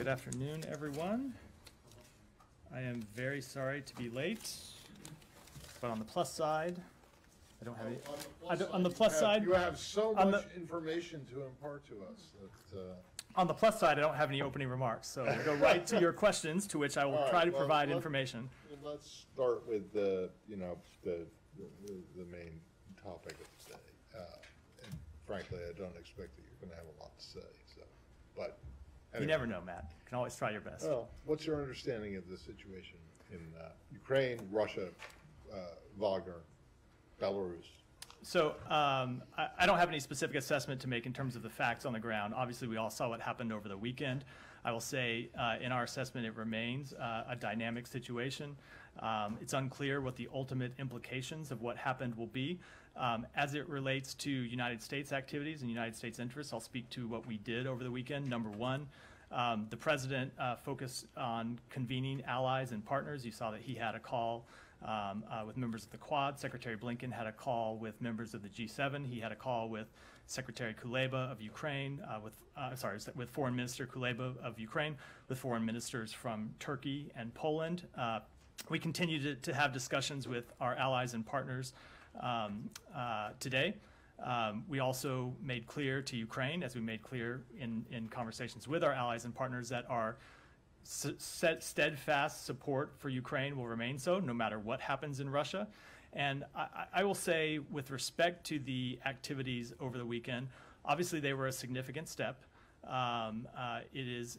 Good afternoon, everyone. I am very sorry to be late, but on the plus side, I don't have any. On the plus side, you have so much information to impart to us. On the plus side, I don't have any opening remarks, so we'll go right to your questions, to which I will try to provide information. Let's start with the main topic of the day. And frankly, I don't expect that you're going to have a lot to say. So, but anyway. You never know, Matt. You can always try your best. Well, what's your understanding of the situation in Ukraine, Russia, Wagner, Belarus? So I don't have any specific assessment to make in terms of the facts on the ground. Obviously, we all saw what happened over the weekend. I will say in our assessment, it remains a dynamic situation. It's unclear what the ultimate implications of what happened will be. As it relates to United States activities and United States interests, I'll speak to what we did over the weekend. Number one, the president focused on convening allies and partners. You saw that he had a call with members of the Quad. Secretary Blinken had a call with members of the G7. He had a call with Secretary Kuleba of Ukraine, with Foreign Minister Kuleba of Ukraine, with foreign ministers from Turkey and Poland. We continue to have discussions with our allies and partners today. We also made clear to Ukraine, as we made clear in conversations with our allies and partners, that our steadfast support for Ukraine will remain so, no matter what happens in Russia. And I will say, with respect to the activities over the weekend, obviously they were a significant step. It is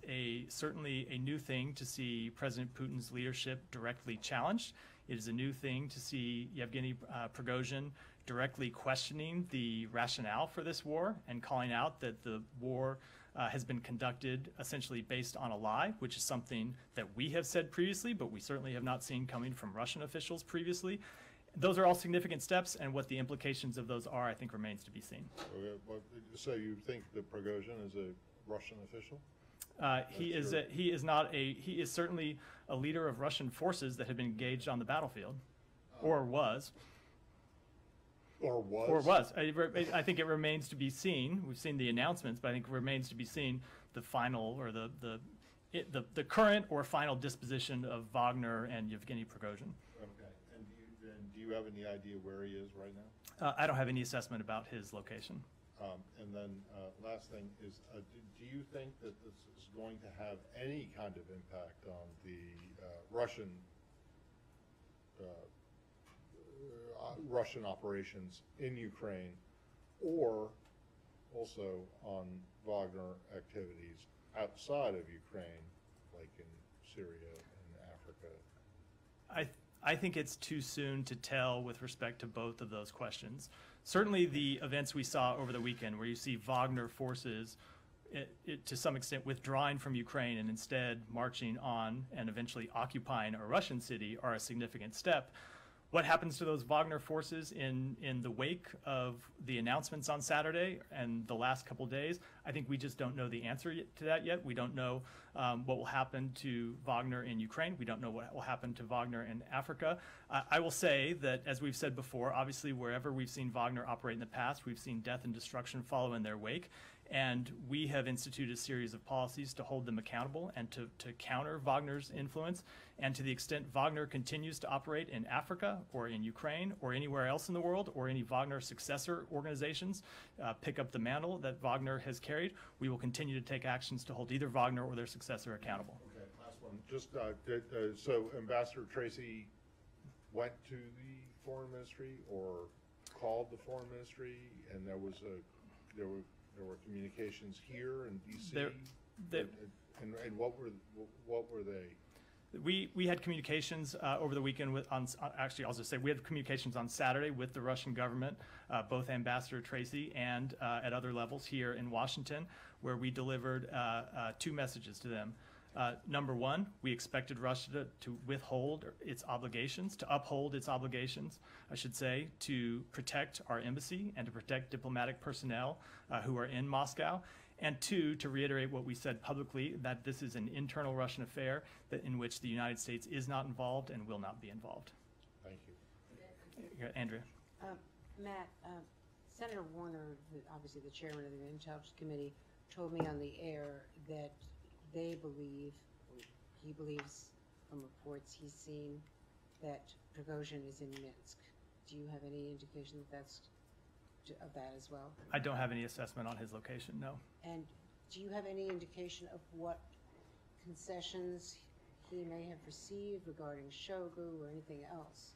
certainly a new thing to see President Putin's leadership directly challenged. It is a new thing to see Yevgeny Prigozhin directly questioning the rationale for this war and calling out that the war has been conducted essentially based on a lie, which is something that we have said previously, but we certainly have not seen coming from Russian officials previously. Those are all significant steps, and what the implications of those are, I think, remains to be seen. Okay, so you think that Prigozhin is a Russian official? He is certainly a leader of Russian forces that have been engaged on the battlefield, or was. I think it remains to be seen. We've seen the announcements, but I think it remains to be seen the final or the current or final disposition of Wagner and Yevgeny Prigozhin. Okay. And do you have any idea where he is right now? I don't have any assessment about his location. And then last thing is, do you think that this is going to have any kind of impact on the Russian operations in Ukraine, or also on Wagner activities outside of Ukraine, like in Syria and Africa? I think it's too soon to tell with respect to both of those questions. Certainly the events we saw over the weekend, where you see Wagner forces to some extent withdrawing from Ukraine and instead marching on and eventually occupying a Russian city, are a significant step. What happens to those Wagner forces in the wake of the announcements on Saturday and the last couple days? I think we just don't know the answer to that yet. We don't know what will happen to Wagner in Ukraine. We don't know what will happen to Wagner in Africa. I will say that, as we've said before, obviously wherever we've seen Wagner operate in the past, we've seen death and destruction follow in their wake. And we have instituted a series of policies to hold them accountable and to counter Wagner's influence. And to the extent Wagner continues to operate in Africa or in Ukraine or anywhere else in the world, or any Wagner successor organizations pick up the mantle that Wagner has carried, we will continue to take actions to hold either Wagner or their successor accountable. Okay, last one. Just so Ambassador Tracy went to the foreign ministry or called the foreign ministry, and there were communications here in D.C. And what were they? We had communications over the weekend actually, I'll just say we had communications on Saturday with the Russian government, both Ambassador Tracy and at other levels here in Washington, where we delivered two messages to them. Number one, we expected Russia to uphold its obligations, I should say, to protect our embassy and to protect diplomatic personnel who are in Moscow. And two, to reiterate what we said publicly, that this is an internal Russian affair in which the United States is not involved and will not be involved. Thank you. Andrea. Matt, Senator Warner, obviously the chairman of the Intelligence Committee, told me on the air that they believe, or he believes from reports he's seen, that Prigozhin is in Minsk. Do you have any indication that of that as well? I don't have any assessment on his location, no. And do you have any indication of what concessions he may have received regarding Shogu or anything else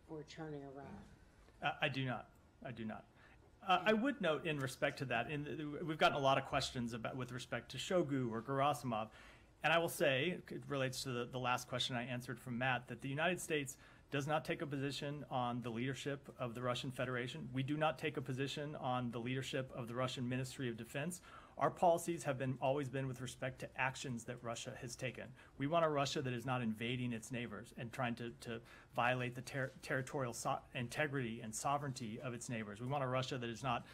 for turning around? I do not. I do not. I would note in respect to that, we've gotten a lot of questions about with respect to Shogu or Gerasimov, and I will say, it relates to the last question I answered from Matt, that the United States does not take a position on the leadership of the Russian Federation. We do not take a position on the leadership of the Russian Ministry of Defense. Our policies have always been with respect to actions that Russia has taken. We want a Russia that is not invading its neighbors and trying to violate the territorial integrity and sovereignty of its neighbors. We want a Russia that is not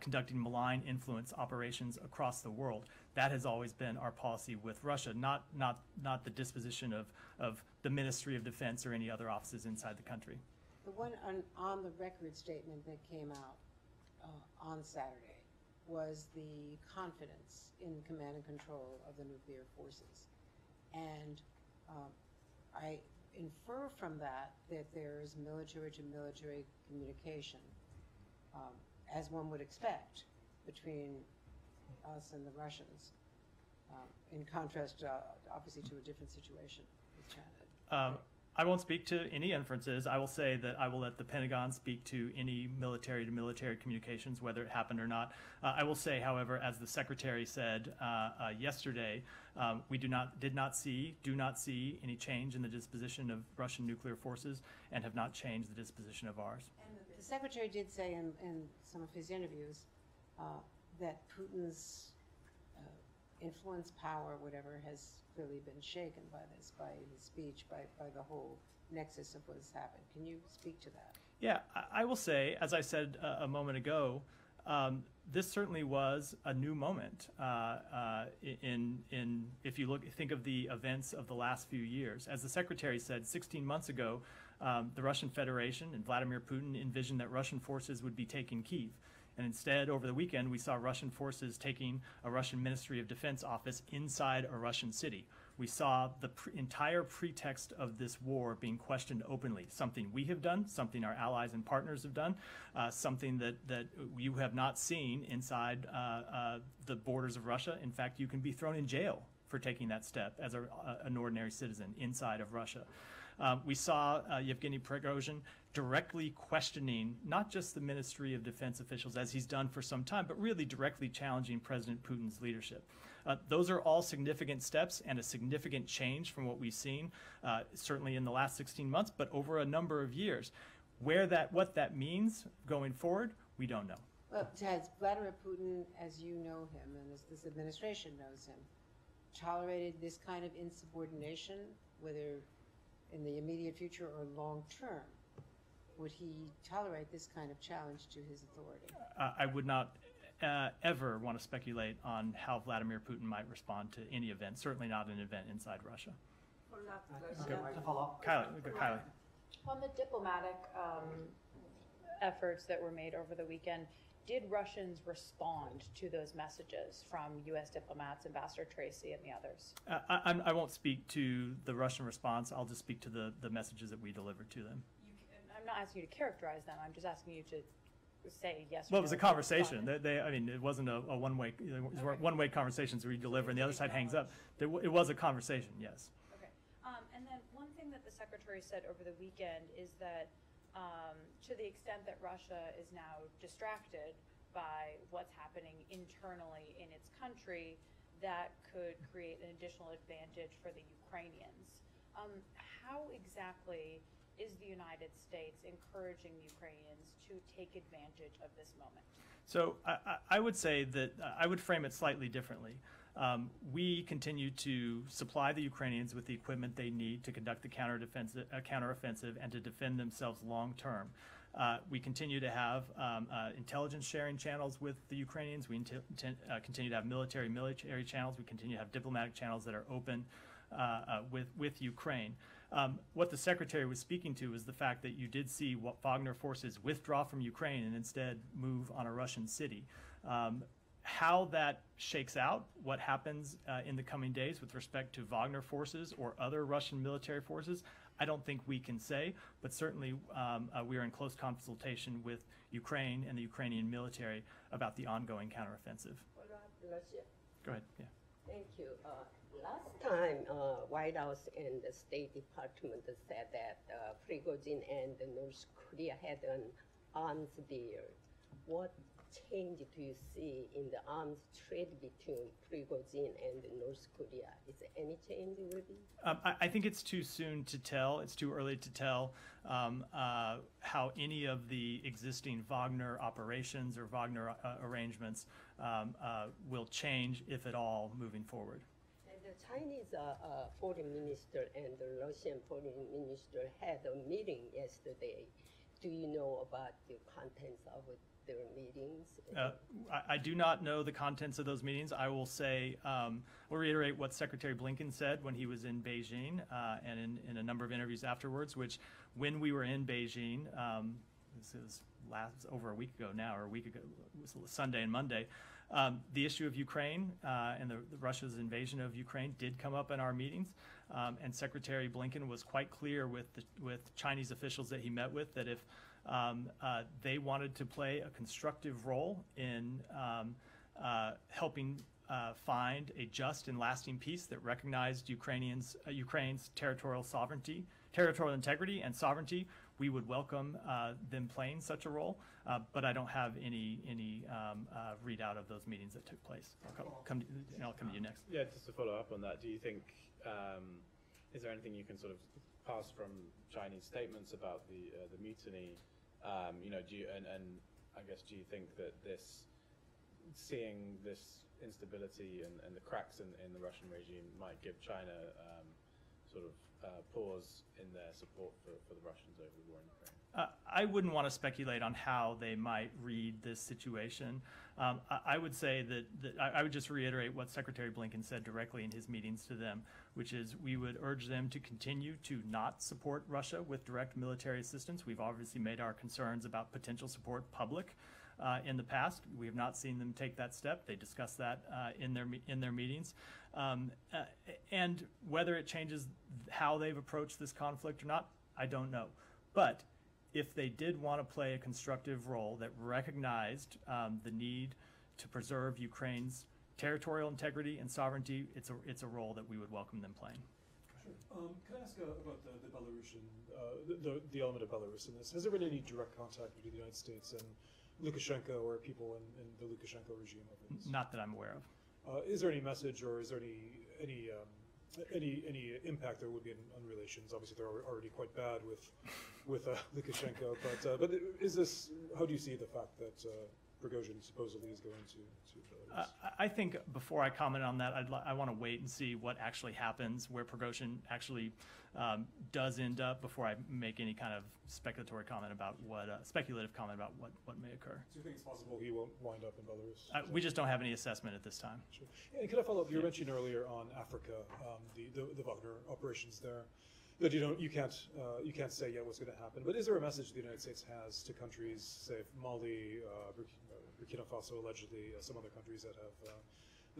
conducting malign influence operations across the world. That has always been our policy with Russia, not the disposition of the Ministry of Defense or any other offices inside the country. The one on the record statement that came out on Saturday was the confidence in command and control of the nuclear forces. And I infer from that there is military-to-military communication, as one would expect, between us and the Russians, in contrast, obviously, to a different situation with China. I won't speak to any inferences. I will say that I will let the Pentagon speak to any military-to-military communications, whether it happened or not. I will say, however, as the Secretary said yesterday, we do not see any change in the disposition of Russian nuclear forces and have not changed the disposition of ours. And the Secretary did say in some of his interviews that Putin's influence, power, whatever, has clearly been shaken by this, by his speech, by the whole nexus of what has happened. Can you speak to that? Yeah, I will say, as I said a moment ago, this certainly was a new moment. If you think of the events of the last few years, as the Secretary said, 16 months ago, the Russian Federation and Vladimir Putin envisioned that Russian forces would be taking Kyiv. And instead, over the weekend, we saw Russian forces taking a Russian Ministry of Defense office inside a Russian city. We saw the entire pretext of this war being questioned openly, something we have done, something our allies and partners have done, something that you have not seen inside the borders of Russia. In fact, you can be thrown in jail for taking that step as an ordinary citizen inside of Russia. We saw Yevgeny Prigozhin directly questioning not just the Ministry of Defense officials, as he's done for some time, but really directly challenging President Putin's leadership. Those are all significant steps and a significant change from what we've seen, certainly in the last 16 months, but over a number of years. What that means going forward, we don't know. Well, has Vladimir Putin, as you know him and as this administration knows him, tolerated this kind of insubordination, whether in the immediate future or long term? Would he tolerate this kind of challenge to his authority? I would not ever want to speculate on how Vladimir Putin might respond to any event, certainly not an event inside Russia. Kylie. On the diplomatic efforts that were made over the weekend, did Russians respond to those messages from U.S. diplomats, Ambassador Tracy and the others? I won't speak to the Russian response. I'll just speak to the messages that we delivered to them. I'm not asking you to characterize them. I'm just asking you to say yes or well, no. It was a conversation. I mean, it wasn't a one-way. There weren't one-way conversations where you deliver and the other side hangs up. It was a conversation, yes. Okay. And then one thing that the Secretary said over the weekend is that to the extent that Russia is now distracted by what's happening internally in its country, that could create an additional advantage for the Ukrainians. How exactly is the United States encouraging the Ukrainians to take advantage of this moment? So I would say that I would frame it slightly differently. We continue to supply the Ukrainians with the equipment they need to conduct the counteroffensive and to defend themselves long term. We continue to have intelligence sharing channels with the Ukrainians. We continue to have military channels. We continue to have diplomatic channels that are open with Ukraine. What the Secretary was speaking to is the fact that you did see Wagner forces withdraw from Ukraine and instead move on a Russian city. How that shakes out, what happens in the coming days with respect to Wagner forces or other Russian military forces, I don't think we can say, but certainly we are in close consultation with Ukraine and the Ukrainian military about the ongoing counteroffensive. Go ahead. Yeah. Thank you. Last time, White House and the State Department said that Prigozhin and North Korea had an arms deal. What change do you see in the arms trade between Prigozhin and North Korea? Is there any change will be? I think it's too soon to tell. It's too early to tell how any of the existing Wagner operations or Wagner arrangements will change, if at all, moving forward. And the Chinese foreign minister and the Russian foreign minister had a meeting yesterday. Do you know about the contents of their meetings? I do not know the contents of those meetings. I will say, we'll reiterate what Secretary Blinken said when he was in Beijing and in a number of interviews afterwards, which when we were in Beijing, this is over a week ago now, or a week ago, it was Sunday and Monday, the issue of Ukraine and Russia's invasion of Ukraine did come up in our meetings, and Secretary Blinken was quite clear with Chinese officials that he met with that if they wanted to play a constructive role in helping find a just and lasting peace that recognized Ukraine's territorial sovereignty, territorial integrity and sovereignty, we would welcome them playing such a role. But I don't have any readout of those meetings that took place. I'll come to you next. Yeah, just to follow up on that, do you think, is there anything you can sort of pass from Chinese statements about the mutiny? Do you, and I guess, do you think that seeing this instability and the cracks in the Russian regime might give China sort of pause in their support for the Russians over the war in Ukraine? I wouldn't want to speculate on how they might read this situation. I would say that I would just reiterate what Secretary Blinken said directly in his meetings to them, which is we would urge them to continue to not support Russia with direct military assistance. We've obviously made our concerns about potential support public in the past. We have not seen them take that step. They discussed that in their meetings. And whether it changes how they've approached this conflict or not, I don't know. But if they did want to play a constructive role that recognized the need to preserve Ukraine's territorial integrity and sovereignty, it's a role that we would welcome them playing. Sure. Can I ask about the Belarusian, the element of Belarus in this? Has there been any direct contact between the United States and Lukashenko or people in the Lukashenko regime over this? Not that I'm aware of. Is there any message or is there any impact there would be on relations? Obviously, they're already quite bad with Lukashenko, but is this? How do you see the fact that Prigozhin supposedly is going to Belarus? I think before I comment on that, I want to wait and see what actually happens, where Prigozhin actually does end up before I make any kind of speculative comment about what may occur. So you think it's possible he won't wind up in Belarus? We just don't have any assessment at this time. Sure. And could I follow up? You mentioned earlier on Africa, the Wagner operations there, that you can't say yet what's going to happen. But is there a message the United States has to countries, say Mali, Burkina Faso, allegedly some other countries that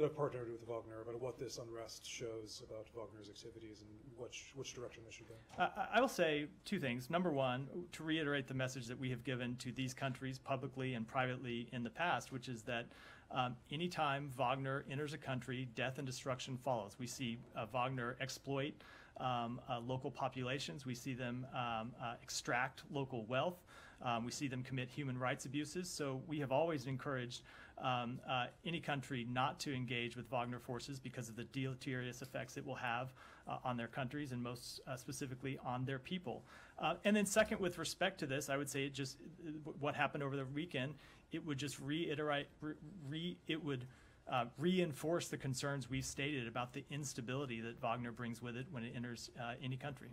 have partnered with Wagner, about what this unrest shows about Wagner's activities and which direction they should go? I will say two things. Number one, to reiterate the message that we have given to these countries publicly and privately in the past, which is that anytime Wagner enters a country, death and destruction follows. We see Wagner exploit local populations. We see them extract local wealth. We see them commit human rights abuses. So we have always encouraged any country not to engage with Wagner forces because of the deleterious effects it will have on their countries and most specifically on their people. And then second, with respect to this, I would say what happened over the weekend, it would just reinforce the concerns we've stated about the instability that Wagner brings with it when it enters any country.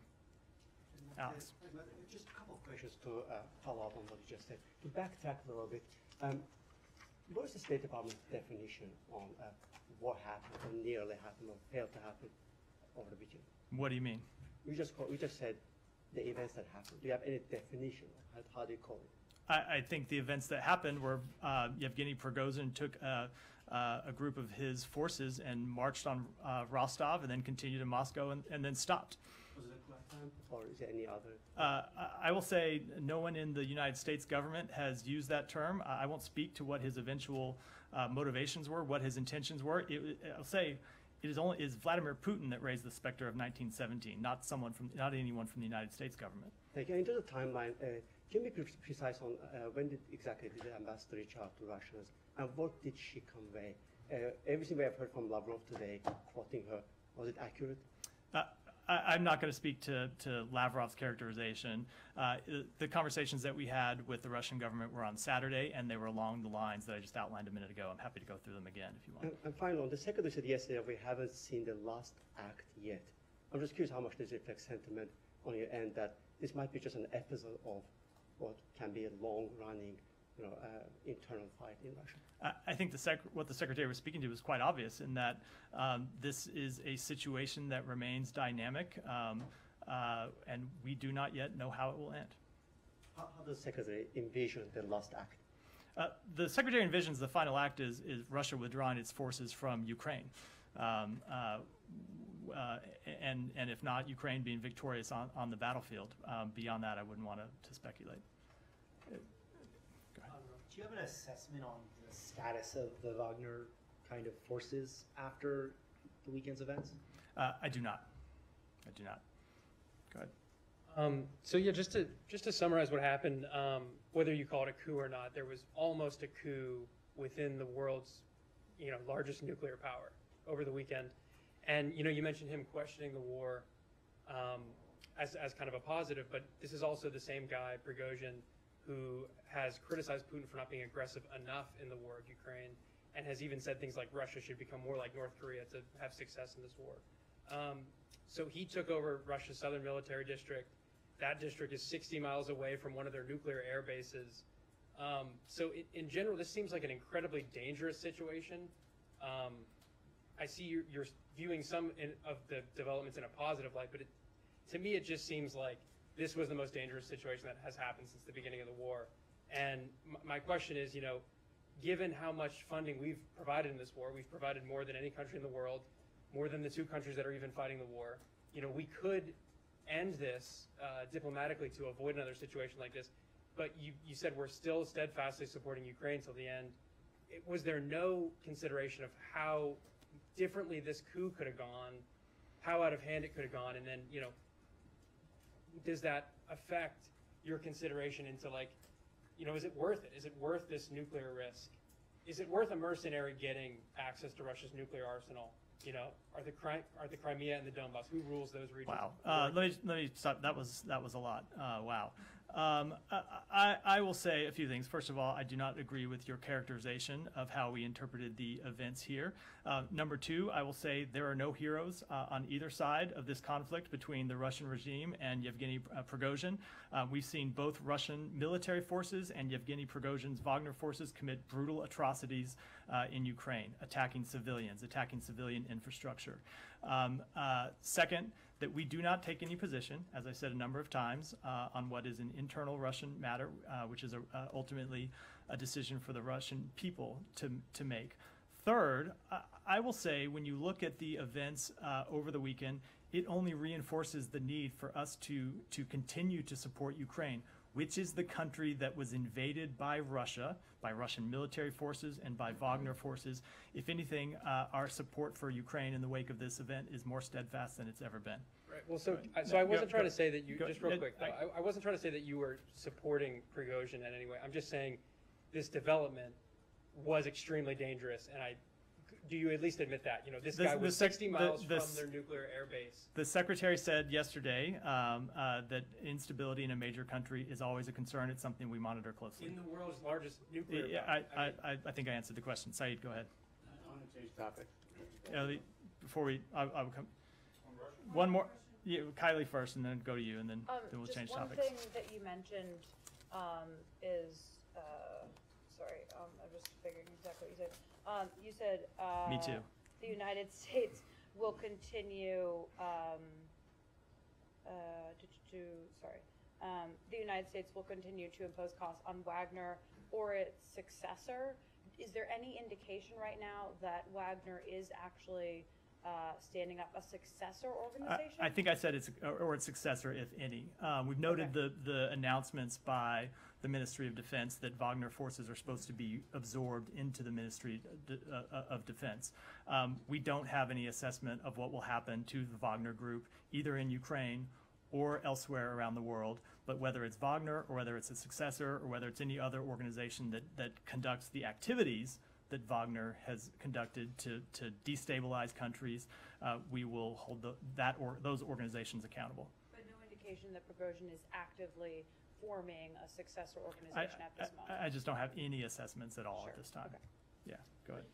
Alex. Just a couple of questions to follow up on what you just said. To backtrack a little bit, what is the State Department's definition on what happened, or nearly happened, or failed to happen over the weekend? What do you mean? We just said the events that happened. Do you have any definition of how do you call it? I think the events that happened were Yevgeny Prigozhin took a group of his forces and marched on Rostov and then continued to Moscow and then stopped. Was it a time, or is there any other? I will say no one in the United States government has used that term. I won't speak to what his eventual motivations were, what his intentions were. I'll say it is Vladimir Putin that raised the specter of 1917, not anyone from the United States government. Thank you. Into the timeline, can you be precise on when exactly did the ambassador reach out to Russians, and what did she convey? Everything we have heard from Lavrov today, quoting her, was it accurate? I'm not going to speak to Lavrov's characterization. The conversations that we had with the Russian government were on Saturday, and they were along the lines that I just outlined a minute ago. I'm happy to go through them again if you want. And finally, on the secretary said yesterday we haven't seen the last act yet. I'm just curious how much this reflects sentiment on your end that this might be just an episode of what can be a long-running, internal fight in Russia. I think what the secretary was speaking to was quite obvious in that this is a situation that remains dynamic, and we do not yet know how it will end. How does the secretary envision the last act? The secretary envisions the final act is Russia withdrawing its forces from Ukraine. And if not, Ukraine being victorious on the battlefield. Beyond that, I wouldn't want to speculate. Do you have an assessment on the status of the Wagner kind of forces after the weekend's events? I do not. Go ahead. So yeah, just to summarize what happened, whether you call it a coup or not, there was almost a coup within the world's, largest nuclear power over the weekend. And you mentioned him questioning the war as kind of a positive, but this is also the same guy, Prigozhin, who has criticized Putin for not being aggressive enough in the war of Ukraine, and has even said things like Russia should become more like North Korea to have success in this war. So he took over Russia's southern military district. That district is 60 miles away from one of their nuclear air bases. So in general, this seems like an incredibly dangerous situation. I see you're viewing some of the developments in a positive light, but to me it just seems like this was the most dangerous situation that has happened since the beginning of the war. And my question is, given how much funding we've provided in this war, we've provided more than any country in the world, more than the two countries that are even fighting the war. We could end this diplomatically to avoid another situation like this. But you said we're still steadfastly supporting Ukraine till the end. Was there no consideration of how differently this coup could have gone, how out of hand it could have gone, and then, does that affect your consideration into is it worth it? Is it worth this nuclear risk? Is it worth a mercenary getting access to Russia's nuclear arsenal? Are the Crimea and the Donbass? Who rules those regions? Wow. Let me stop. That was a lot. Wow. I will say a few things. First of all, I do not agree with your characterization of how we interpreted the events here. Number two, I will say there are no heroes on either side of this conflict between the Russian regime and Yevgeny Prigozhin. We've seen both Russian military forces and Yevgeny Prigozhin's Wagner forces commit brutal atrocities in Ukraine, attacking civilians, attacking civilian infrastructure. Second, that we do not take any position, as I said a number of times, on what is an internal Russian matter, which is ultimately a decision for the Russian people to make. Third, I will say when you look at the events over the weekend, it only reinforces the need for us to continue to support Ukraine, which is the country that was invaded by Russia, by Russian military forces and by Wagner forces. If anything, our support for Ukraine in the wake of this event is more steadfast than it's ever been. Right. Well, so I wasn't trying to say that you, just real quick, I wasn't trying to say that you were supporting Prigozhin in any way. I'm just saying this development was extremely dangerous, and do you at least admit that? This guy was 60 miles from their nuclear air base. The secretary said yesterday that instability in a major country is always a concern. It's something we monitor closely. In the world's largest nuclear I think I answered the question. Saeed, go ahead. I want to change topic. Before I will come. One more. Yeah, Kylie first, and then go to you, and then we'll change topics. One thing that you mentioned is, sorry, I'm just figuring exactly what you said. You said Me too. The United States will continue the United States will continue to impose costs on Wagner or its successor. Is there any indication right now that Wagner is actually standing up a successor organization? I think I said its successor, if any. We've noted the announcements by the Ministry of Defense that Wagner forces are supposed to be absorbed into the Ministry of Defense. We don't have any assessment of what will happen to the Wagner group, either in Ukraine or elsewhere around the world, but whether it's Wagner or whether it's a successor or whether it's any other organization that conducts the activities that Wagner has conducted to destabilize countries, we will hold those organizations accountable. But no indication that Prigozhin is actively forming a successor organization at this moment? I just don't have any assessments at all Sure. at this time. Okay. Yeah, go ahead.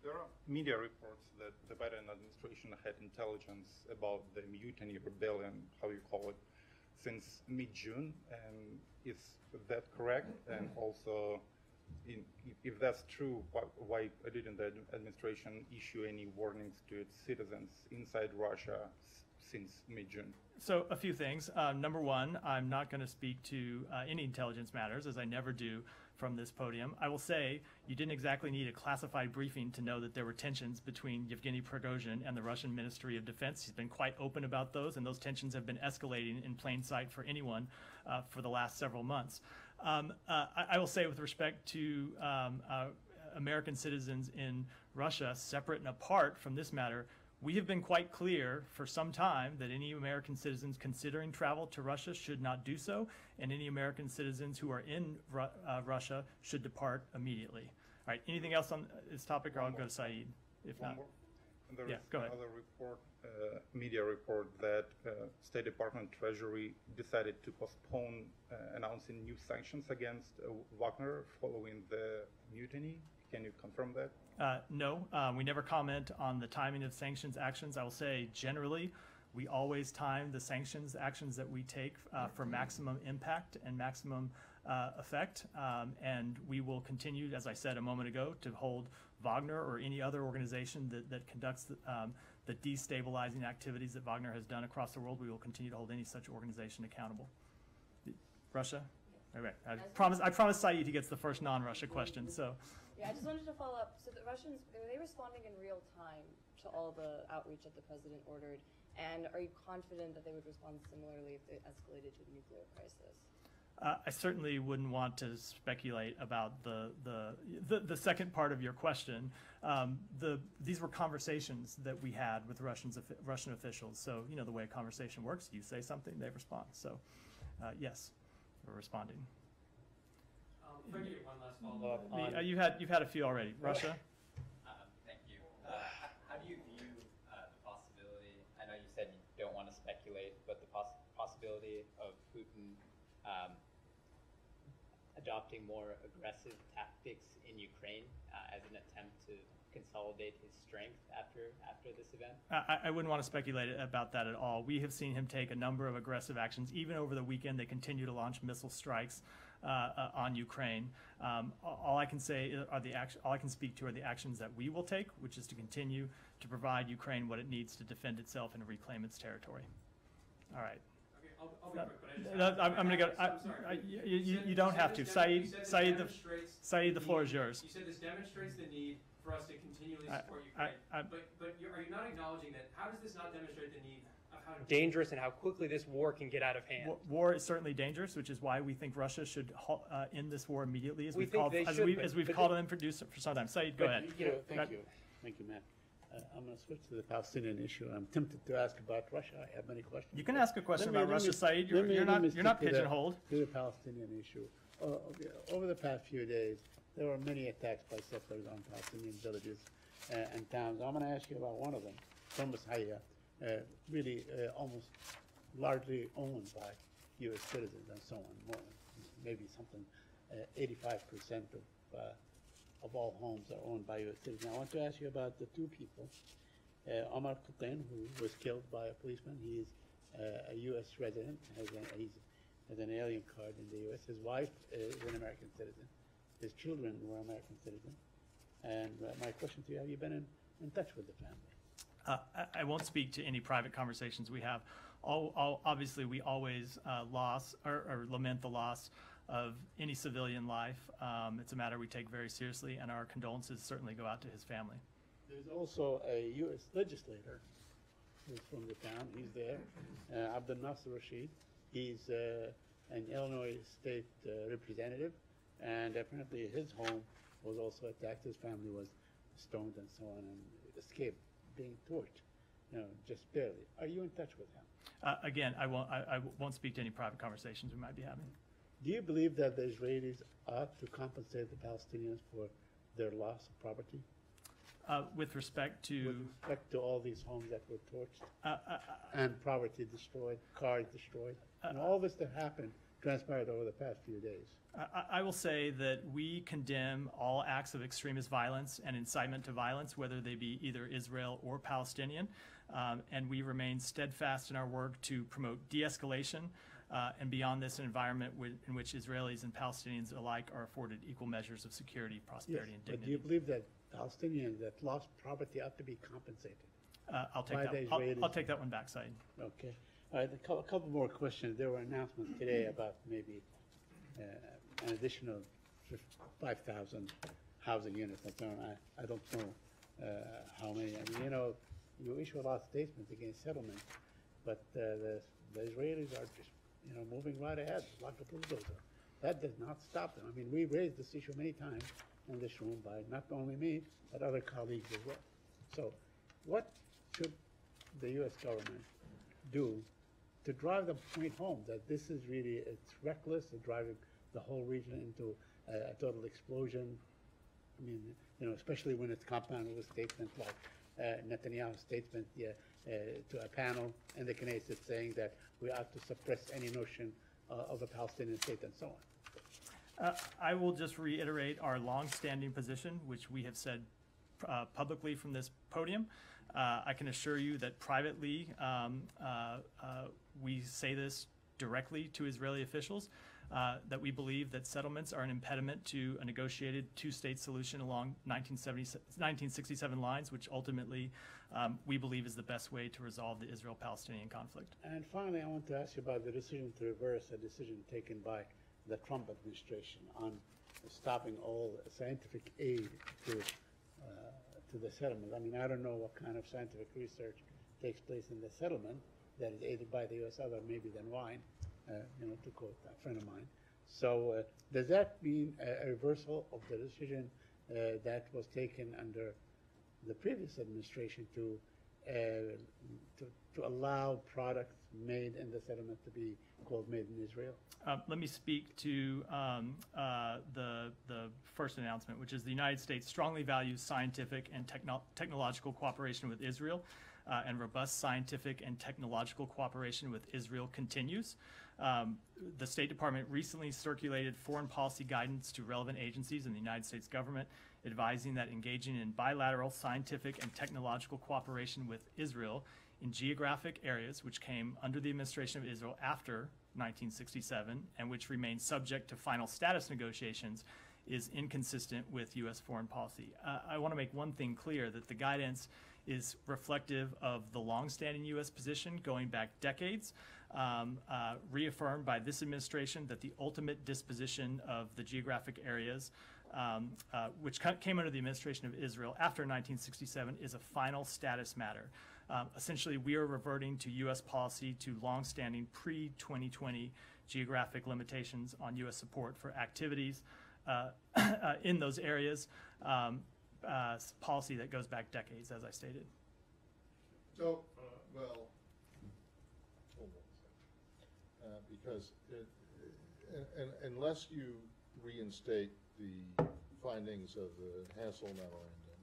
There are media reports that the Biden administration had intelligence about the mutiny rebellion, how you call it, since mid-June. And is that correct? And also, if that's true, why didn't the administration issue any warnings to its citizens inside Russia since mid-June? So a few things. Number one, I'm not going to speak to any intelligence matters, as I never do from this podium. I will say you didn't exactly need a classified briefing to know that there were tensions between Yevgeny Prigozhin and the Russian Ministry of Defense. He's been quite open about those, and those tensions have been escalating in plain sight for anyone for the last several months. I will say with respect to American citizens in Russia, separate and apart from this matter, we have been quite clear for some time that any American citizens considering travel to Russia should not do so, and any American citizens who are in Russia should depart immediately. All right, anything else on this topic, or I'll go to Saeed, if not. There is go ahead. another report, media report, that State Department Treasury decided to postpone announcing new sanctions against Wagner following the mutiny. Can you confirm that? No, we never comment on the timing of sanctions actions. I will say generally, we always time the sanctions actions that we take for maximum impact and maximum effect. And we will continue, as I said a moment ago, to hold Wagner or any other organization that conducts the destabilizing activities that Wagner has done across the world. We will continue to hold any such organization accountable. Russia? Okay. I promise Saeed he gets the first non-Russia question. So. Yeah, I just wanted to follow up. So the Russians, were they responding in real time to all the outreach that the president ordered? And are you confident that they would respond similarly if it escalated to a nuclear crisis? I certainly wouldn't want to speculate about the second part of your question. These were conversations that we had with Russian officials. So you know the way a conversation works. You say something, they respond. So yes, we're responding. If I could get one last follow-up on... You've had a few already. Russia? Thank you. How do you view the possibility, I know you said you don't want to speculate, but the possibility of Putin adopting more aggressive tactics in Ukraine as an attempt to consolidate his strength after this event? I wouldn't want to speculate about that at all. We have seen him take a number of aggressive actions. Even over the weekend, they continue to launch missile strikes on Ukraine. All I can say are all I can speak to are the actions that we will take, which is to continue to provide Ukraine what it needs to defend itself and reclaim its territory. All right. Okay, I'll be quick, but I'm going to go. I'm sorry. You don't have to. Saeed, the floor is yours. You said this demonstrates the need for us to continually support Ukraine. But are you not acknowledging that? How does this not demonstrate the need of how dangerous and how quickly this war can get out of hand? War is certainly dangerous, which is why we think Russia should end this war immediately, as we've called them for some time. Saeed, go ahead. Thank you, Matt. I'm going to switch to the Palestinian issue. I'm tempted to ask about Russia. I have many questions. You can ask a question about Russia, Saeed. You're not pigeonholed. To the Palestinian issue. Over the past few days, there were many attacks by settlers on Palestinian villages and towns. I'm going to ask you about one of them, Thomas Haya, really almost largely owned by U.S. citizens and so on. More, maybe something 85% of all homes are owned by U.S. citizens. I want to ask you about the two people, Omar Kutain, who was killed by a policeman. He is a U.S. resident, has an alien card in the U.S. His wife is an American citizen. His children were American citizens. And my question to you, have you been in touch with the family? I won't speak to any private conversations we have. Obviously, we always lament the loss of any civilian life. It's a matter we take very seriously, and our condolences certainly go out to his family. There's also a U.S. legislator who's from the town. He's there, Abdel Nasser Rashid. He's an Illinois state representative, and apparently his home was also attacked. His family was stoned and so on, and escaped being torched, just barely. Are you in touch with him? Again, I won't speak to any private conversations we might be having. Do you believe that the Israelis ought to compensate the Palestinians for their loss of property? With respect to all these homes that were torched and property destroyed, cars destroyed, and all this that happened transpired over the past few days. I will say that we condemn all acts of extremist violence and incitement to violence, whether they be either Israel or Palestinian, and we remain steadfast in our work to promote de-escalation and beyond this, an environment in which Israelis and Palestinians alike are afforded equal measures of security, prosperity, and dignity. But do you believe that Palestinians that lost property ought to be compensated? I'll take that one back, Saeed. Okay. All right, a couple more questions. There were announcements today about maybe an additional 5,000 housing units and so on. I don't know how many. I mean, you issue a lot of statements against settlement, but the Israelis are just, moving right ahead like a bulldozer. That does not stop them. I mean, we raised this issue many times in this room by not only me, but other colleagues as well. So what should the U.S. government do to drive the point home that this is really, it's reckless, it's driving the whole region into a total explosion? I mean, especially when it's compounded with statements like Netanyahu's statement to a panel in the Knesset saying that we ought to suppress any notion of a Palestinian state and so on. I will just reiterate our long-standing position, which we have said publicly from this podium. I can assure you that privately we say this directly to Israeli officials, that we believe that settlements are an impediment to a negotiated two-state solution along 1967 lines, which ultimately we believe is the best way to resolve the Israel-Palestinian conflict. And finally, I want to ask you about the decision to reverse a decision taken by the Trump administration on stopping all scientific aid to the settlement. I mean, I don't know what kind of scientific research takes place in the settlement that is aided by the U.S. other maybe than wine, to quote a friend of mine. So does that mean a reversal of the decision that was taken under the previous administration to allow products made in the settlement to be called made in Israel? Let me speak to the first announcement, which is the United States strongly values scientific and technological cooperation with Israel, and robust scientific and technological cooperation with Israel continues. The State Department recently circulated foreign policy guidance to relevant agencies in the United States government, advising that engaging in bilateral scientific and technological cooperation with Israel in geographic areas which came under the administration of Israel after 1967 and which remain subject to final status negotiations is inconsistent with U.S. foreign policy. I want to make one thing clear, that the guidance is reflective of the longstanding U.S. position going back decades, reaffirmed by this administration that the ultimate disposition of the geographic areas which came under the administration of Israel after 1967 is a final status matter. Essentially, we are reverting to U.S. policy to longstanding pre-2020 geographic limitations on U.S. support for activities in those areas, policy that goes back decades, as I stated. So, well, hold on a second. Because unless you reinstate the findings of the Hansel memorandum,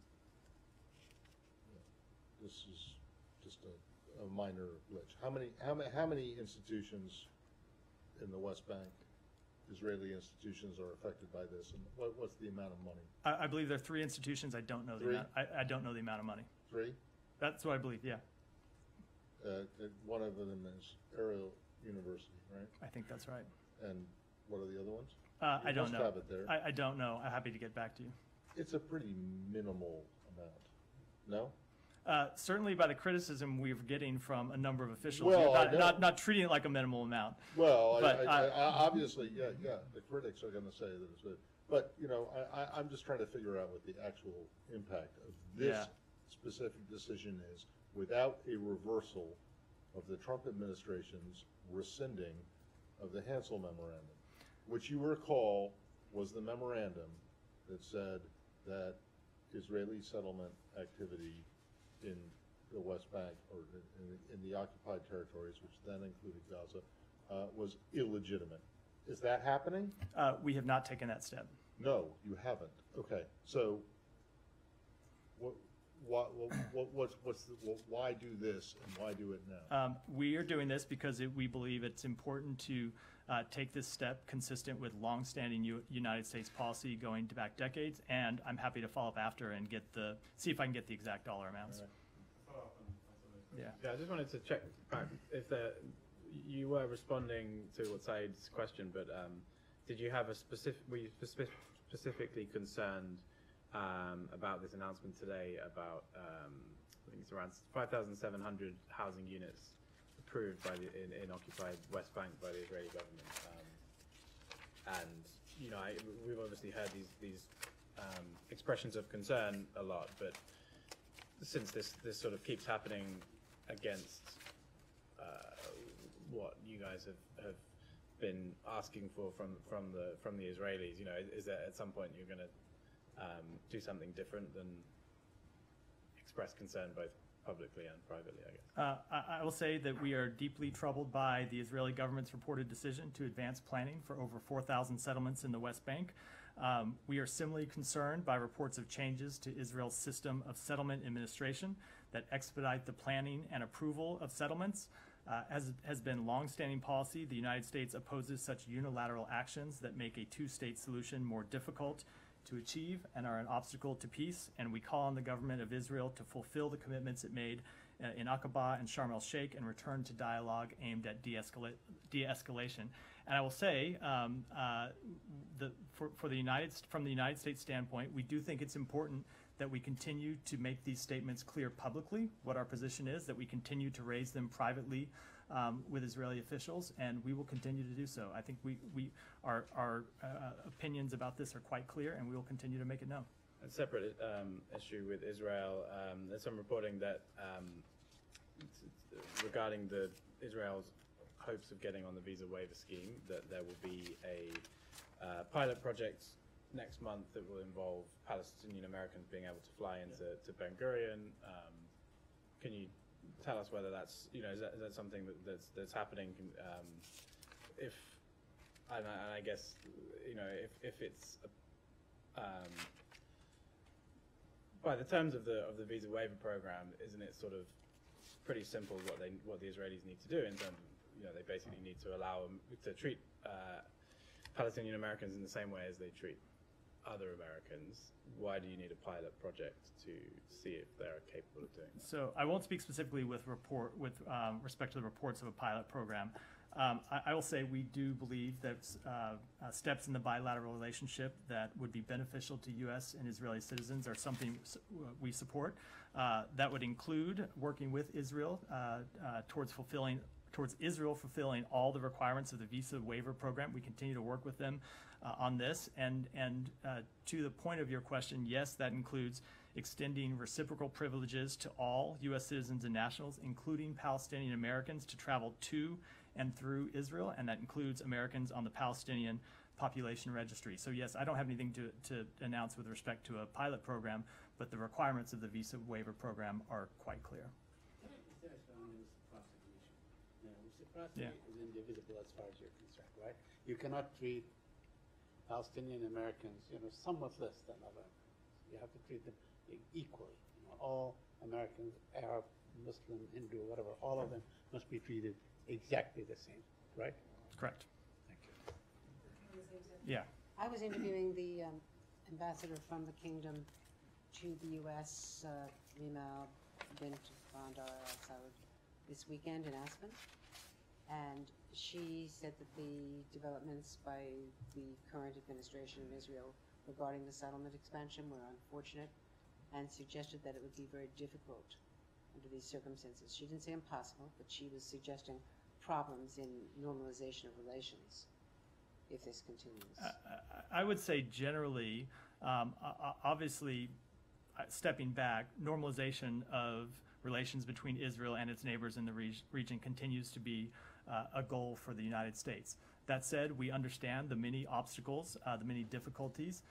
this is just a minor glitch. How many institutions in the West Bank, Israeli institutions, are affected by this, and what's the amount of money? I believe there are 3 institutions. I don't know the amount. I don't know the amount of money. 3? That's what I believe. Yeah. One of them is Ariel University, right? I think that's right. And what are the other ones? I don't know. Have it there. I don't know. I'm happy to get back to you. It's a pretty minimal amount. No? Certainly by the criticism we're getting from a number of officials, Well, not treating it like a minimal amount. Well, But I obviously, yeah, the critics are going to say that it's good. But, you know, I'm just trying to figure out what the actual impact of this specific decision is without a reversal of the Trump administration's rescinding of the Hansel Memorandum, which you recall was the memorandum that said that Israeli settlement activity in the West Bank or in the occupied territories, which then included Gaza, was illegitimate. Is that happening? We have not taken that step. No, you haven't. Okay, so why do this and why do it now? We are doing this because we believe it's important to take this step consistent with longstanding United States policy going back decades, and I'm happy to follow up after and see if I can get the exact dollar amounts. Right. Yeah, I just wanted to check back if you were responding to what Saeed's question, but did you have were you specifically concerned about this announcement today about I think it's around 5,700 housing units approved by in occupied West Bank by the Israeli government, and you know we've obviously heard these expressions of concern a lot, but since this sort of keeps happening against what you guys have been asking for from the Israelis, you know, is that at some point you're going to do something different than express concern both publicly and privately, I guess? I will say that we are deeply troubled by the Israeli government's reported decision to advance planning for over 4,000 settlements in the West Bank. We are similarly concerned by reports of changes to Israel's system of settlement administration that expedite the planning and approval of settlements. As has been longstanding policy, the United States opposes such unilateral actions that make a two-state solution more difficult to achieve and are an obstacle to peace, and we call on the government of Israel to fulfill the commitments it made in Aqaba and Sharm el-Sheikh and return to dialogue aimed at de-escalation. And I will say, from the United States standpoint, we do think it's important that we continue to make these statements clear publicly, what our position is, that we continue to raise them privately with Israeli officials, and we will continue to do so. I think our opinions about this are quite clear, and we will continue to make it known. A separate issue with Israel, there's some reporting that regarding Israel's hopes of getting on the visa waiver scheme, that there will be a pilot project next month that will involve Palestinian Americans being able to fly into Ben Gurion. Can you tell us whether that's, you know, is that something that's happening? If and I guess, you know, if it's by the terms of the visa waiver program, isn't it sort of pretty simple what the Israelis need to do in terms of, you know, they basically need to allow them to treat Palestinian Americans in the same way as they treat other Americans? Why do you need a pilot project to see if they're capable of doing that? So I won't speak specifically with respect to the reports of a pilot program. I will say we do believe that steps in the bilateral relationship that would be beneficial to U.S. and Israeli citizens are something we support. That would include working with Israel towards Israel fulfilling all the requirements of the visa waiver program. We continue to work with them on this. And to the point of your question, yes, that includes extending reciprocal privileges to all U.S. citizens and nationals, including Palestinian Americans, to travel to and through Israel, and that includes Americans on the Palestinian Population Registry. So yes, I don't have anything to announce with respect to a pilot program, but the requirements of the visa waiver program are quite clear. Reciprocity is indivisible as far as you're concerned, right? You cannot treat Palestinian Americans, you know, somewhat less than other Americans. You have to treat them equally. You know, all Americans, Arab, Muslim, Hindu, whatever, all of them must be treated exactly the same, right? Correct. Thank you. Yeah. I was interviewing the ambassador from the kingdom to the U.S., Rima bint Bandar al-Saud, this weekend in Aspen. And she said that the developments by the current administration of Israel regarding the settlement expansion were unfortunate, and suggested that it would be very difficult under these circumstances. She didn't say impossible, but she was suggesting problems in normalization of relations if this continues. I would say generally, obviously, stepping back, normalization of relations between Israel and its neighbors in the region continues to be a goal for the United States. That said, we understand the many obstacles, the many difficulties.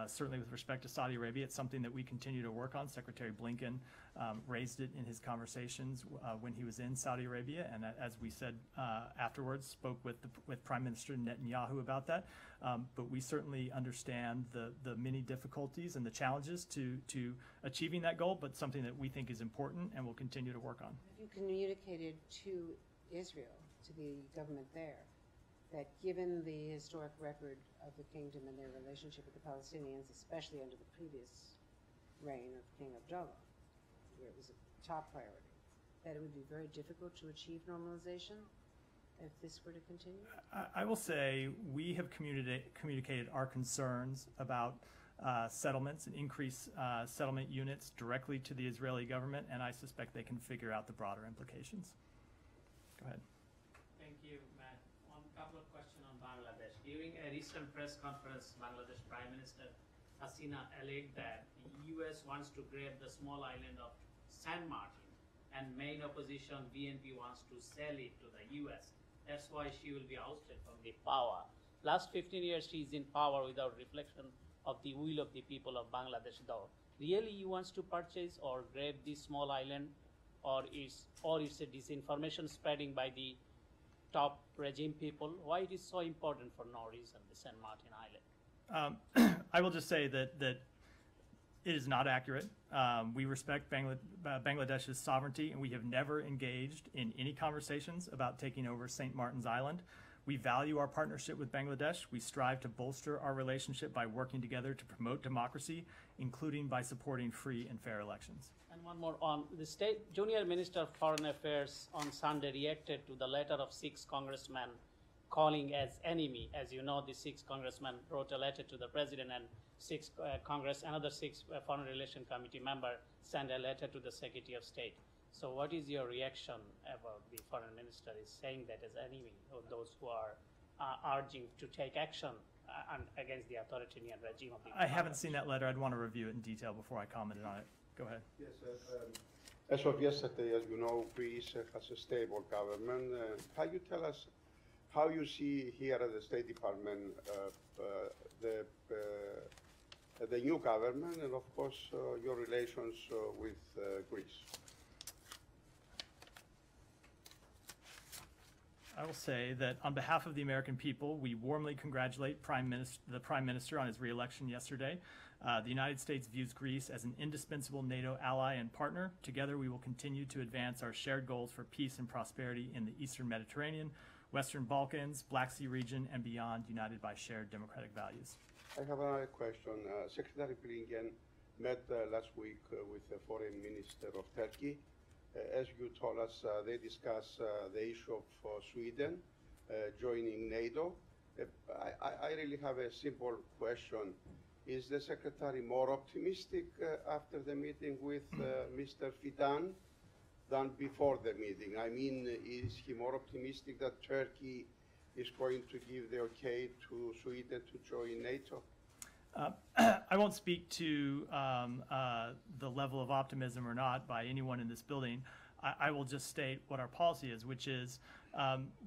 Certainly with respect to Saudi Arabia, it's something that we continue to work on. Secretary Blinken raised it in his conversations when he was in Saudi Arabia, and as we said afterwards, spoke with Prime Minister Netanyahu about that. But we certainly understand the many difficulties and the challenges to achieving that goal, but something that we think is important and will continue to work on. Have you communicated to Israel, to the government there, that given the historic record of the kingdom and their relationship with the Palestinians, especially under the previous reign of King Abdullah, where it was a top priority, that it would be very difficult to achieve normalization if this were to continue? I will say we have communicated our concerns about settlements and increased settlement units directly to the Israeli government, and I suspect they can figure out the broader implications. Go ahead. Thank you, Matt. One couple of questions on Bangladesh. During a recent press conference, Bangladesh Prime Minister Hasina alleged that the U.S. wants to grab the small island of San Martin, and main opposition BNP wants to sell it to the U.S. That's why she will be ousted from the power. Last 15 years, she is in power without reflection of the will of the people of Bangladesh, though. Really, you wants to purchase or grab this small island, or it's a disinformation spreading by the top regime people? Why it is so important for no reason, the San Martin Island? I will just say that it is not accurate. We respect Bangladesh's sovereignty, and we have never engaged in any conversations about taking over St. Martin's Island. We value our partnership with Bangladesh. We strive to bolster our relationship by working together to promote democracy, including by supporting free and fair elections. And one more on the state junior minister of foreign affairs on Sunday reacted to the letter of 6 congressmen calling as enemy. As you know, the 6 congressmen wrote a letter to the president, and another 6 foreign relations committee member sent a letter to the Secretary of State. So what is your reaction about the foreign minister is saying that as enemy of those who are urging to take action against the authoritarian regime of the I haven't seen that letter. I'd want to review it in detail before I commented on it. Go ahead. Yes, as of yesterday, as you know, Greece has a stable government. Can you tell us how you see here at the State Department the new government and, of course, your relations with Greece? I will say that on behalf of the American people, we warmly congratulate the Prime Minister on his re-election yesterday. The United States views Greece as an indispensable NATO ally and partner. Together, we will continue to advance our shared goals for peace and prosperity in the Eastern Mediterranean, Western Balkans, Black Sea region, and beyond, united by shared democratic values. I have another question. Secretary Blinken met last week with the Foreign Minister of Turkey. As you told us, they discussed the issue of Sweden joining NATO. I really have a simple question. Is the Secretary more optimistic after the meeting with Mr. Fidan than before the meeting? I mean, is he more optimistic that Turkey is going to give the okay to Sweden to join NATO? I won't speak to the level of optimism or not by anyone in this building. I will just state what our policy is, which is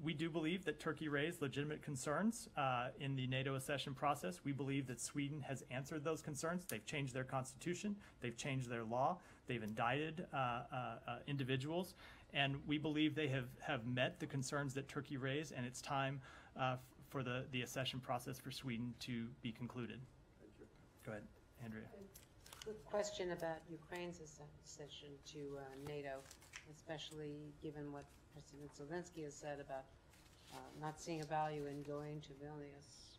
we do believe that Turkey raised legitimate concerns in the NATO accession process. We believe that Sweden has answered those concerns. They've changed their constitution. They've changed their law. They've indicted individuals. And we believe they have met the concerns that Turkey raised, and it's time for the accession process for Sweden to be concluded. Go ahead, Andrea. Good question about Ukraine's accession to NATO, especially given what President Zelensky has said about not seeing a value in going to Vilnius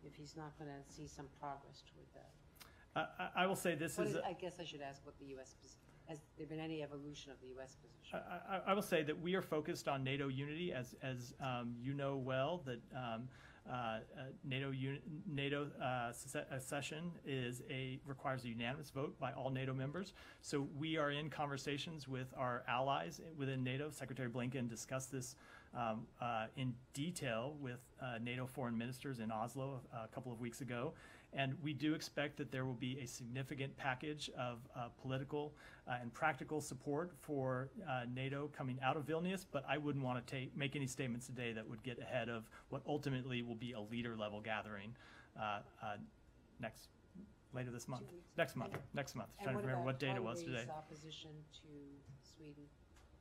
if he's not going to see some progress toward that. I will say this is. I guess I should ask what the U.S. position. Has there been any evolution of the U.S. position? I will say that we are focused on NATO unity, as you know well, that NATO accession requires a unanimous vote by all NATO members. So we are in conversations with our allies within NATO. Secretary Blinken discussed this in detail with NATO foreign ministers in Oslo a couple of weeks ago. And we do expect that there will be a significant package of political and practical support for NATO coming out of Vilnius, but I wouldn't want to make any statements today that would get ahead of what ultimately will be a leader-level gathering later this month. Next month. Trying to remember what date it was today. Hungary's opposition to Sweden?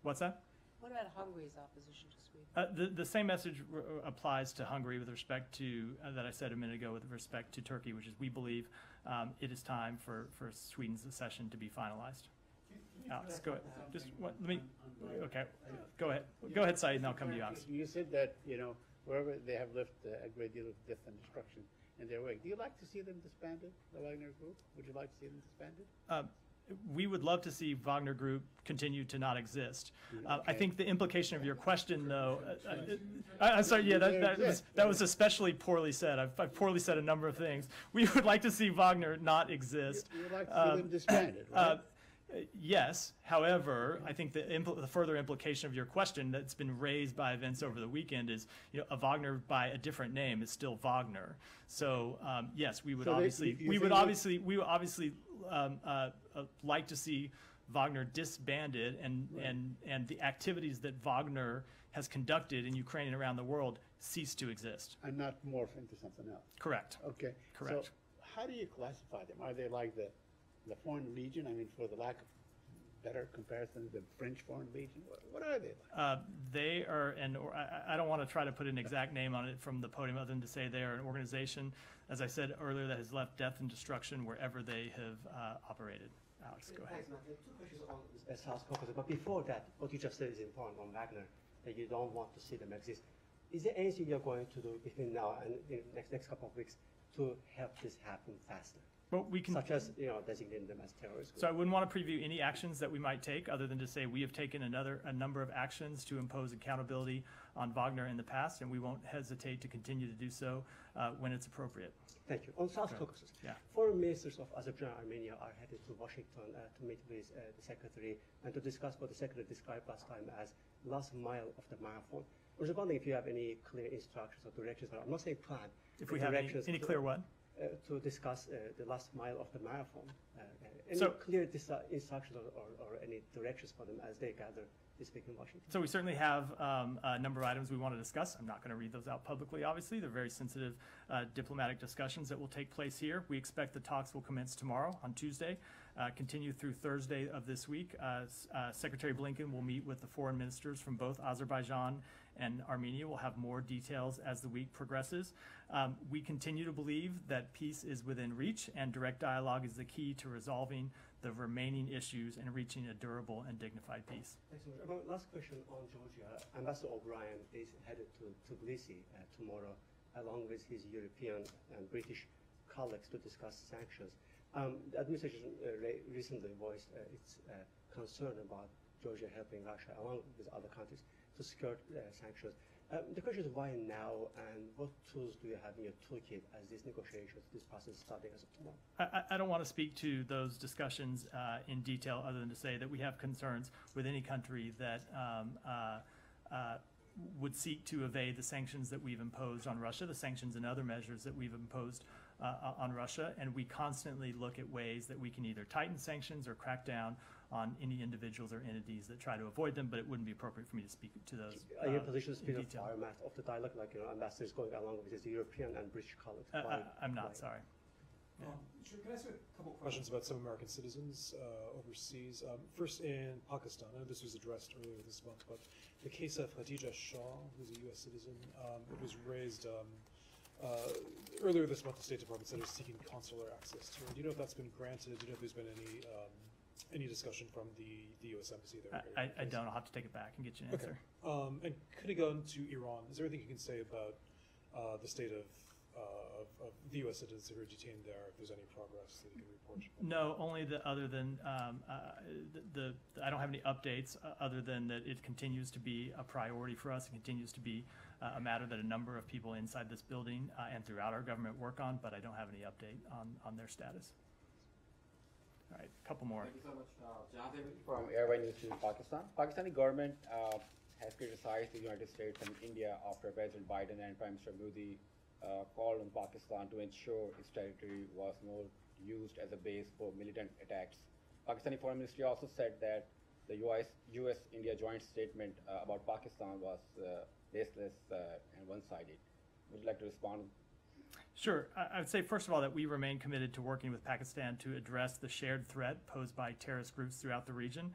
What's that? What about Hungary's opposition to Sweden? The same message applies to Hungary with respect to, that I said a minute ago, with respect to Turkey, which is we believe it is time for Sweden's accession to be finalized. Alex, go ahead. Okay, go ahead. Go ahead, Saeed, and I'll come to you, Alex. You said that, wherever they have left a great deal of death and destruction in their wake, do you like to see them disbanded, the Wagner Group? Would you like to see them disbanded? We would love to see Wagner Group continue to not exist. I think the implication of your question, though, I'm sorry, yeah, that was especially poorly said. I've poorly said a number of things. We would like to see Wagner not exist. You would like to see them disbanded, right? Yes. However, I think the further implication of your question that's been raised by events over the weekend is, a Wagner by a different name is still Wagner. So yes, we would obviously like to see Wagner disbanded and the activities that Wagner has conducted in Ukraine and around the world cease to exist. And not morph into something else. Correct. Okay. Correct. So how do you classify them? Are they like the Foreign Legion? I mean, for the lack of better comparison, the French Foreign Legion? What are they like? They are, I don't want to try to put an exact name on it from the podium other than to say they are an organization, as I said earlier, that has left death and destruction wherever they have operated. Alex, go ahead. Thanks, Matt. There are two questions on South Caucasus, but before that, what you just said is important on Wagner, that you don't want to see them exist. Is there anything you're going to do between now and the next couple of weeks to help this happen faster? Well, we can, such as designating them as terrorists. So I wouldn't want to preview any actions that we might take, other than to say we have taken a number of actions to impose accountability on Wagner in the past, and we won't hesitate to continue to do so when it's appropriate. Thank you. On South Caucasus, yeah. Foreign ministers of Azerbaijan and Armenia are headed to Washington to meet with the secretary and to discuss what the secretary described last time as last mile of the marathon. I was wondering if you have any clear instructions or directions. I'm not saying plan. If we have any clear what? To discuss the last mile of the marathon. Any clear instructions or any directions for them as they gather this week in Washington? So we certainly have a number of items we want to discuss. I'm not going to read those out publicly, obviously. They're very sensitive diplomatic discussions that will take place here. We expect the talks will commence tomorrow on Tuesday, continue through Thursday of this week. Secretary Blinken will meet with the foreign ministers from both Azerbaijan and Armenia. Will have more details as the week progresses. We continue to believe that peace is within reach and direct dialogue is the key to resolving the remaining issues and reaching a durable and dignified peace. Thanks so much. Last question on Georgia. Ambassador O'Brien is headed to Tbilisi tomorrow, along with his European and British colleagues to discuss sanctions. The administration recently voiced its concern about Georgia helping Russia, along with other countries, to skirt sanctions. The question is why now, and what tools do you have in your toolkit as these negotiations, this process is starting as of tomorrow? I don't want to speak to those discussions in detail other than to say that we have concerns with any country that would seek to evade the sanctions that we've imposed on Russia, the sanctions and other measures that we've imposed on Russia, and we constantly look at ways that we can either tighten sanctions or crack down on any individuals or entities that try to avoid them, but it wouldn't be appropriate for me to speak to those. Are you in a position to speak of format of the dialogue, like ambassadors going along with his European and British colleagues? I'm not, sorry. Sure. Can I ask you a couple questions about some American citizens overseas? First, in Pakistan, I know this was addressed earlier this month, but the case of Khadija Shah, who's a U.S. citizen, it was raised earlier this month. The State Department said it was seeking consular access to her. Do you know if that's been granted? Do you know if there's been any discussion from the U.S. Embassy there? I don't. I'll have to take it back and get you an answer. And could it go into Iran? Is there anything you can say about the state of of the U.S. citizens who are detained there, if there's any progress that you can report? No, only other than I don't have any updates other than that it continues to be a priority for us. It continues to be a matter that a number of people inside this building and throughout our government work on, but I don't have any update on their status. All right, a couple more. Thank you so much, Jonathan from Airway News to Pakistan. Pakistani government has criticized the United States and India after President Biden and Prime Minister Modi called on Pakistan to ensure its territory was not used as a base for militant attacks. Pakistani Foreign Ministry also said that the US-India joint statement about Pakistan was baseless and one-sided. Would you like to respond? Sure. I would say, first of all, that we remain committed to working with Pakistan to address the shared threat posed by terrorist groups throughout the region.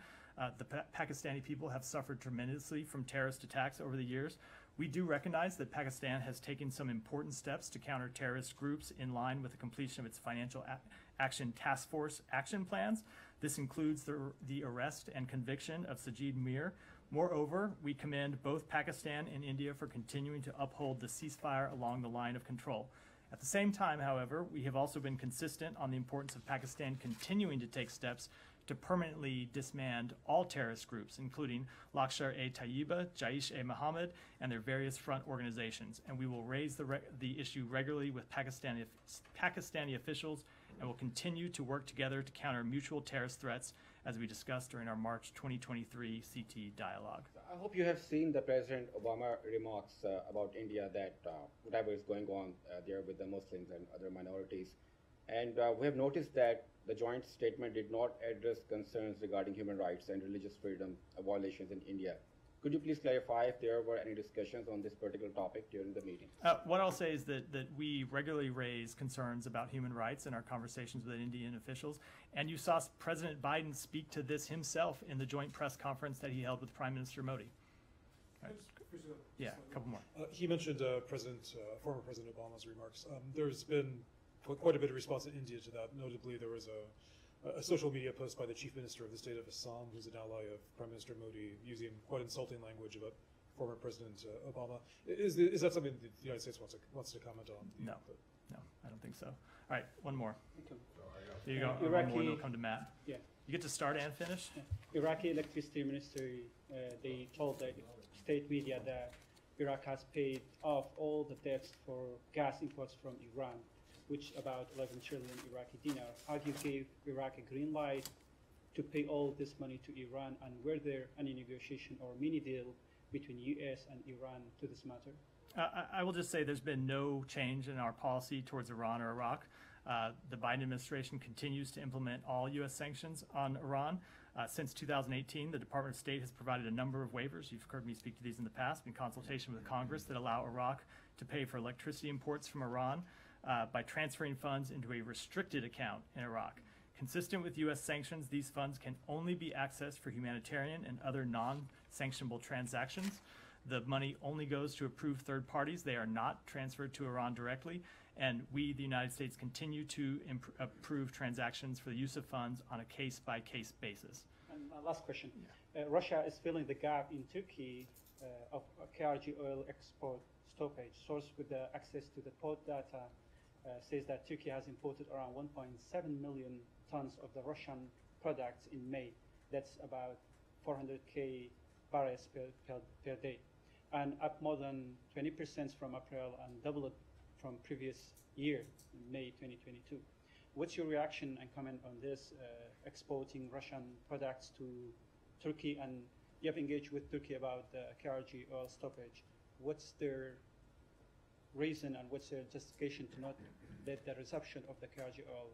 The Pakistani people have suffered tremendously from terrorist attacks over the years. We do recognize that Pakistan has taken some important steps to counter terrorist groups in line with the completion of its Financial Action Task Force action plans. This includes the arrest and conviction of Sajid Mir. Moreover, we commend both Pakistan and India for continuing to uphold the ceasefire along the line of control. At the same time, however, we have also been consistent on the importance of Pakistan continuing to take steps to permanently disband all terrorist groups, including Lashkar-e-Taiba, Jaish-e-Mohammed, and their various front organizations. And we will raise the issue regularly with Pakistani officials and will continue to work together to counter mutual terrorist threats, as we discussed during our March 2023 CT dialogue. I hope you have seen the President Obama remarks about India, that whatever is going on there with the Muslims and other minorities. And we have noticed that the joint statement did not address concerns regarding human rights and religious freedom violations in India. Could you please clarify if there were any discussions on this particular topic during the meeting? What I'll say is that we regularly raise concerns about human rights in our conversations with Indian officials, and you saw President Biden speak to this himself in the joint press conference that he held with Prime Minister Modi. Right. Yeah, a couple more. He mentioned former President Obama's remarks. There's been quite a bit of response in India to that. Notably, there was a social media post by the Chief Minister of the state of Assam, who's an ally of Prime Minister Modi, using quite insulting language about former President Obama. Is that something that the United States wants to comment on? No, I don't think so. All right, one more. There you go. Iraqi, one more, and we'll come to Matt. Yeah. You get to start and finish? Yeah. Iraqi electricity ministry, they told the state media that Iraq has paid off all the debts for gas imports from Iran, which about 11 trillion Iraqi dinar. How do you give Iraq a green light to pay all this money to Iran, and were there any negotiation or mini deal between US and Iran to this matter? I will just say there's been no change in our policy towards Iran or Iraq. The Biden administration continues to implement all U.S. sanctions on Iran. Since 2018, the Department of State has provided a number of waivers. You've heard me speak to these in the past in consultation with Congress that allow Iraq to pay for electricity imports from Iran by transferring funds into a restricted account in Iraq. Consistent with U.S. sanctions, these funds can only be accessed for humanitarian and other non-sanctionable transactions. The money only goes to approved third parties. They are not transferred to Iran directly. And we, the United States, continue to approve transactions for the use of funds on a case-by-case basis. And last question. Yeah. Russia is filling the gap in Turkey of KRG oil export stoppage. Source with the access to the port data says that Turkey has imported around 1.7 million tons of the Russian products in May. That's about 400K barrels per day, and up more than 20% from April and doubled from previous year, May 2022. What's your reaction and comment on this, exporting Russian products to Turkey? And you have engaged with Turkey about the KRG oil stoppage. What's their reason and what's their justification to not let the reception of the KRG oil?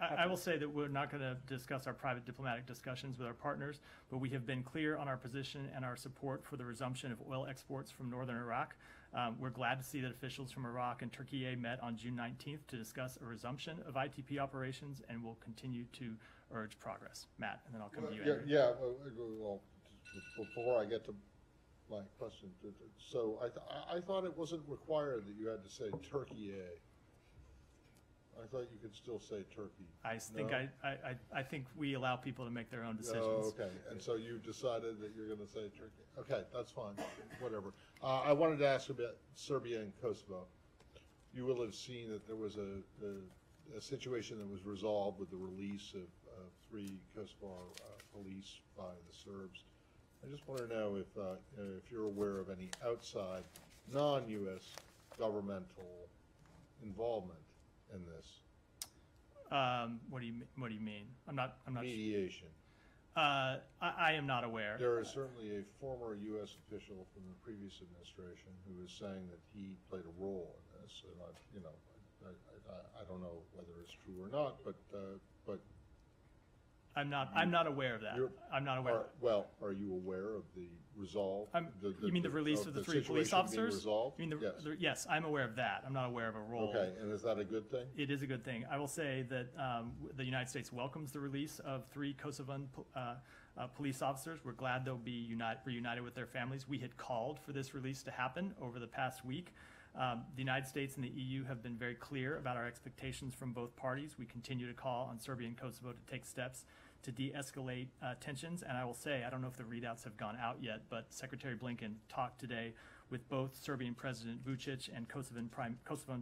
I will say that we're not going to discuss our private diplomatic discussions with our partners, but we have been clear on our position and our support for the resumption of oil exports from northern Iraq. We're glad to see that officials from Iraq and Turkey met on June 19th to discuss a resumption of ITP operations, and will continue to urge progress. Matt, and then I'll come to you, Andrew. Yeah, well, before I get to my question, so I thought it wasn't required that you had to say Turkey. I thought you could still say Turkey. I think we allow people to make their own decisions. Oh, okay. And so you decided that you're going to say Turkey. Okay, that's fine. Whatever. I wanted to ask about Serbia and Kosovo. you will have seen that there was a situation that was resolved with the release of 3 Kosovar police by the Serbs. I just want to know if you're aware of any outside, non-U.S. governmental involvement in this. What do you mean? I'm not. Mediation. I am not aware. There is certainly a former U.S. official from the previous administration who is saying that he played a role in this, and I don't know whether it's true or not, but I'm not aware of that. I'm not aware. Well, are you aware of the resolve? You mean the release of the 3 police officers? Resolved? You mean yes. Yes, I'm aware of that. I'm not aware of a role. Okay, and is that a good thing? It is a good thing. I will say that the United States welcomes the release of 3 Kosovan police officers. We're glad they'll be reunited with their families. We had called for this release to happen over the past week. The United States and the EU have been very clear about our expectations from both parties. We continue to call on Serbia and Kosovo to take steps to de-escalate tensions. And I will say, I don't know if the readouts have gone out yet, but Secretary Blinken talked today with both Serbian President Vučić and Kosovan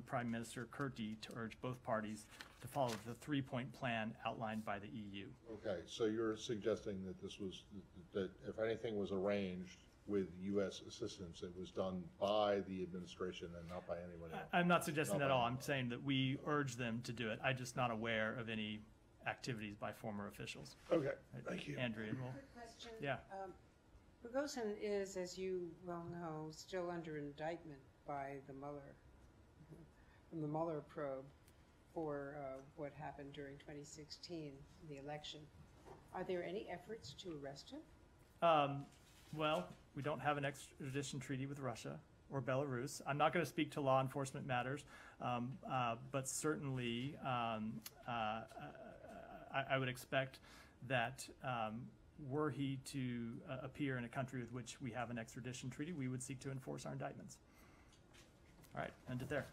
Prime Minister Kurti to urge both parties to follow the 3-point plan outlined by the EU. Okay, so you're suggesting that that if anything was arranged with U.S. assistance, it was done by the administration and not by anyone else? I'm not suggesting that at all. I'm saying that we urge them to do it. I'm just not aware of any activities by former officials. Okay, thank you. Andrea, Quick question. Yeah. Prigozhin is, as you well know, still under indictment by the Mueller probe for what happened during 2016, the election. Are there any efforts to arrest him? Well, we don't have an extradition treaty with Russia or Belarus. I'm not going to speak to law enforcement matters, but certainly I would expect that were he to appear in a country with which we have an extradition treaty, we would seek to enforce our indictments. All right, end it there.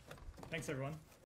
Thanks, everyone.